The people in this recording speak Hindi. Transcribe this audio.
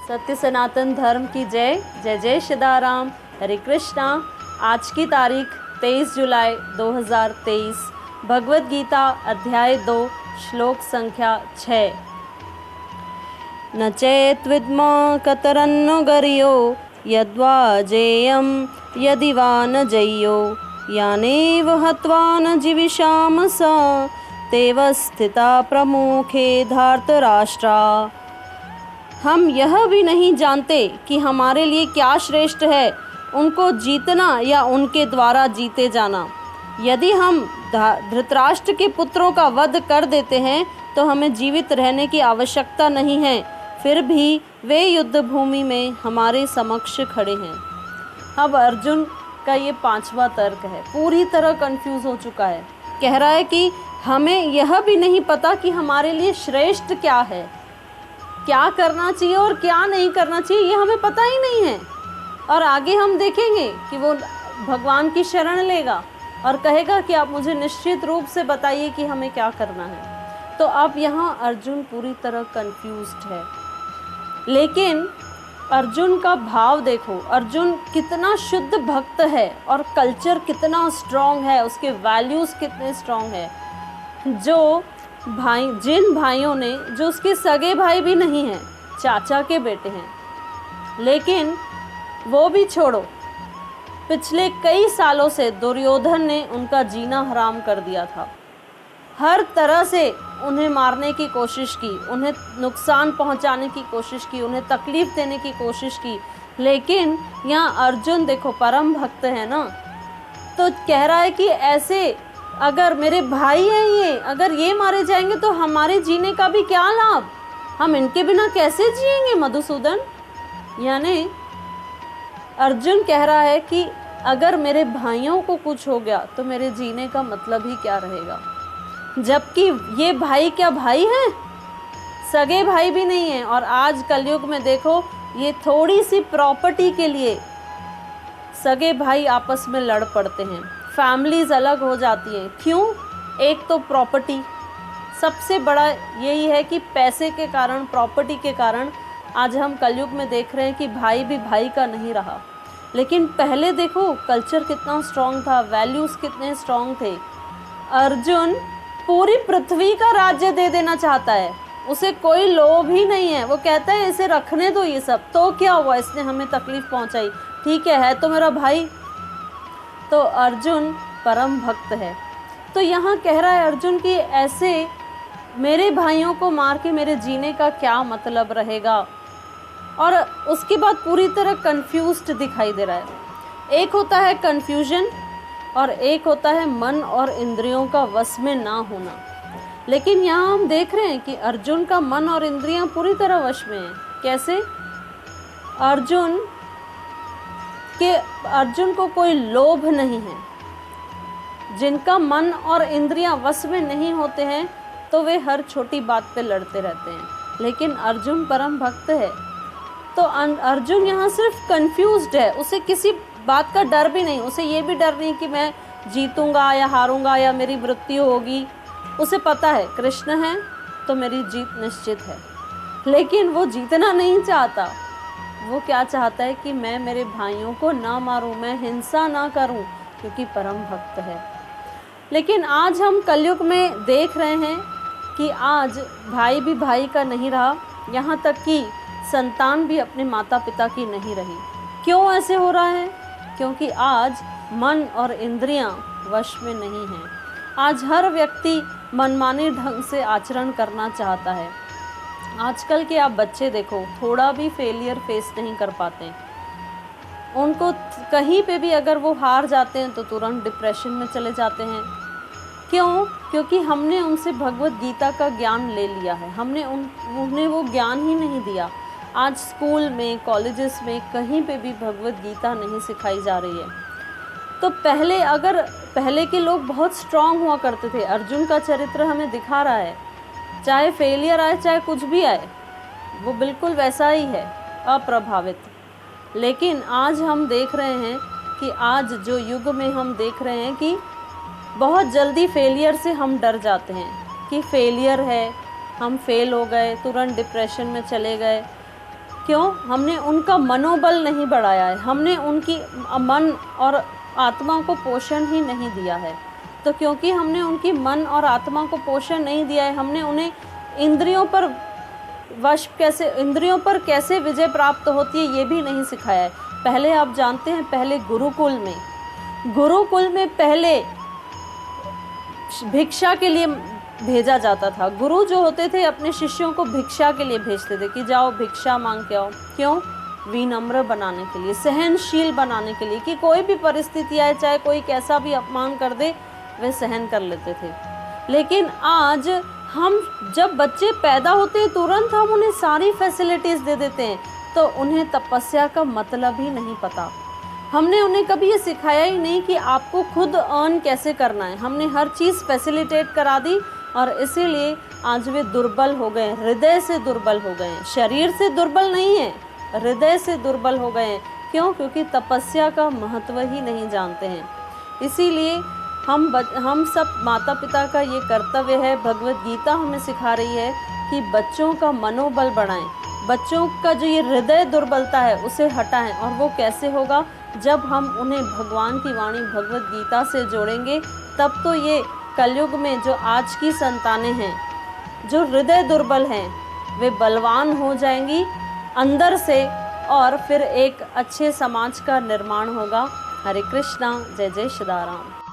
सत्य सनातन धर्म की जय। जय जय सीताराम। हरे कृष्णा। आज की तारीख 23 जुलाई 2023। भगवद गीता अध्याय 2 श्लोक संख्या 6। न चेत्विद्म कतरन्नो गर्यो यद्वा जेयं यदि वा न जय्यो यानेव हत्वा न जीविषाम स तेव स्थिता प्रमुखे धार्तराष्ट्रा। हम यह भी नहीं जानते कि हमारे लिए क्या श्रेष्ठ है, उनको जीतना या उनके द्वारा जीते जाना। यदि हम धृतराष्ट्र के पुत्रों का वध कर देते हैं तो हमें जीवित रहने की आवश्यकता नहीं है, फिर भी वे युद्ध भूमि में हमारे समक्ष खड़े हैं। अब अर्जुन का ये 5वां तर्क है। पूरी तरह कंफ्यूज हो चुका है। कह रहा है कि हमें यह भी नहीं पता कि हमारे लिए श्रेष्ठ क्या है, क्या करना चाहिए और क्या नहीं करना चाहिए, ये हमें पता ही नहीं है। और आगे हम देखेंगे कि वो भगवान की शरण लेगा और कहेगा कि आप मुझे निश्चित रूप से बताइए कि हमें क्या करना है। तो अब यहाँ अर्जुन पूरी तरह कंफ्यूज्ड है। लेकिन अर्जुन का भाव देखो, अर्जुन कितना शुद्ध भक्त है और कल्चर कितना स्ट्रॉन्ग है, उसके वैल्यूज़ कितने स्ट्रॉन्ग है। जो जिन भाइयों ने, जो उसके सगे भाई भी नहीं हैं, चाचा के बेटे हैं, लेकिन वो भी छोड़ो, पिछले कई सालों से दुर्योधन ने उनका जीना हराम कर दिया था। हर तरह से उन्हें मारने की कोशिश की, उन्हें नुकसान पहुंचाने की कोशिश की, उन्हें तकलीफ़ देने की कोशिश की। लेकिन यहाँ अर्जुन देखो परम भक्त है ना, तो कह रहा है कि ऐसे अगर मेरे भाई हैं ये, अगर ये मारे जाएंगे तो हमारे जीने का भी क्या लाभ, हम इनके बिना कैसे जिएंगे मधुसूदन। यानी अर्जुन कह रहा है कि अगर मेरे भाइयों को कुछ हो गया तो मेरे जीने का मतलब ही क्या रहेगा। जबकि ये भाई क्या भाई हैं, सगे भाई भी नहीं हैं। और आज कलयुग में देखो, ये थोड़ी सी प्रॉपर्टी के लिए सगे भाई आपस में लड़ पड़ते हैं, फैमिलीज़ अलग हो जाती हैं। क्यों? एक तो प्रॉपर्टी, सबसे बड़ा यही है कि पैसे के कारण, प्रॉपर्टी के कारण आज हम कलयुग में देख रहे हैं कि भाई भी भाई का नहीं रहा। लेकिन पहले देखो कल्चर कितना स्ट्रॉन्ग था, वैल्यूज़ कितने स्ट्रॉन्ग थे। अर्जुन पूरी पृथ्वी का राज्य दे देना चाहता है, उसे कोई लोभ ही नहीं है। वो कहता है इसे रखने दो, ये सब तो क्या हुआ, इसने हमें तकलीफ़ पहुंचाई, ठीक है तो मेरा भाई। तो अर्जुन परम भक्त है। तो यहाँ कह रहा है अर्जुन कि ऐसे मेरे भाइयों को मार के मेरे जीने का क्या मतलब रहेगा। और उसके बाद पूरी तरह कंफ्यूज्ड दिखाई दे रहा है। एक होता है कंफ्यूजन और एक होता है मन और इंद्रियों का वश में ना होना। लेकिन यहाँ हम देख रहे हैं कि अर्जुन का मन और इंद्रियां पूरी तरह वश में हैं। कैसे? अर्जुन को कोई लोभ नहीं है। जिनका मन और इंद्रियां वश में नहीं होते हैं तो वे हर छोटी बात पे लड़ते रहते हैं। लेकिन अर्जुन परम भक्त है, तो अर्जुन यहाँ सिर्फ कंफ्यूज्ड है। उसे किसी बात का डर भी नहीं, उसे ये भी डर नहीं कि मैं जीतूंगा या हारूंगा या मेरी मृत्यु होगी। उसे पता है कृष्ण है तो मेरी जीत निश्चित है। लेकिन वो जीतना नहीं चाहता। वो क्या चाहता है कि मैं मेरे भाइयों को ना मारूं, मैं हिंसा ना करूं, क्योंकि परम भक्त है। लेकिन आज हम कलयुग में देख रहे हैं कि आज भाई भी भाई का नहीं रहा, यहाँ तक कि संतान भी अपने माता पिता की नहीं रही। क्यों ऐसे हो रहा है? क्योंकि आज मन और इंद्रियां वश में नहीं हैं। आज हर व्यक्ति मनमाने ढंग से आचरण करना चाहता है। आजकल के आप बच्चे देखो, थोड़ा भी फेलियर फेस नहीं कर पाते। उनको कहीं पे भी अगर वो हार जाते हैं तो तुरंत डिप्रेशन में चले जाते हैं। क्यों? क्योंकि हमने उनसे भगवद गीता का ज्ञान ले लिया है, हमने उन्हें वो ज्ञान ही नहीं दिया। आज स्कूल में, कॉलेजेस में कहीं पे भी भगवद गीता नहीं सिखाई जा रही है। तो पहले के लोग बहुत स्ट्रांग हुआ करते थे। अर्जुन का चरित्र हमें दिखा रहा है, चाहे फेलियर आए चाहे कुछ भी आए, वो बिल्कुल वैसा ही है, अप्रभावित। लेकिन आज हम देख रहे हैं कि आज जो युग में हम देख रहे हैं कि बहुत जल्दी फेलियर से हम डर जाते हैं कि फेलियर है, हम फेल हो गए, तुरंत डिप्रेशन में चले गए। क्यों? हमने उनका मनोबल नहीं बढ़ाया है, हमने उनकी मन और आत्मा को पोषण ही नहीं दिया है। तो क्योंकि हमने उनकी मन और आत्मा को पोषण नहीं दिया है, हमने उन्हें इंद्रियों पर कैसे विजय प्राप्त होती है ये भी नहीं सिखाया है। पहले आप जानते हैं, पहले गुरुकुल में पहले भिक्षा के लिए भेजा जाता था। गुरु जो होते थे अपने शिष्यों को भिक्षा के लिए भेजते थे कि जाओ भिक्षा मांग के आओ। क्यों? विनम्र बनाने के लिए, सहनशील बनाने के लिए, कि कोई भी परिस्थिति आए, चाहे कोई कैसा भी अपमान कर दे, वे सहन कर लेते थे। लेकिन आज हम जब बच्चे पैदा होते हैं तुरंत हम उन्हें सारी फैसिलिटीज़ दे देते हैं, तो उन्हें तपस्या का मतलब ही नहीं पता। हमने उन्हें कभी ये सिखाया ही नहीं कि आपको खुद अर्न कैसे करना है। हमने हर चीज़ फैसिलिटेट करा दी और इसीलिए आज वे दुर्बल हो गए, हृदय से दुर्बल हो गए हैं। शरीर से दुर्बल नहीं है, हृदय से दुर्बल हो गए हैं। क्यों? क्योंकि तपस्या का महत्व ही नहीं जानते हैं। इसीलिए हम सब माता पिता का ये कर्तव्य है, भगवत गीता हमें सिखा रही है कि बच्चों का मनोबल बढ़ाएं, बच्चों का जो ये हृदय दुर्बलता है उसे हटाएं। और वो कैसे होगा? जब हम उन्हें भगवान की वाणी भगवत गीता से जोड़ेंगे, तब तो ये कलयुग में जो आज की संतानें हैं, जो हृदय दुर्बल हैं, वे बलवान हो जाएंगी अंदर से, और फिर एक अच्छे समाज का निर्माण होगा। हरे कृष्णा, जय जय श्रीराम।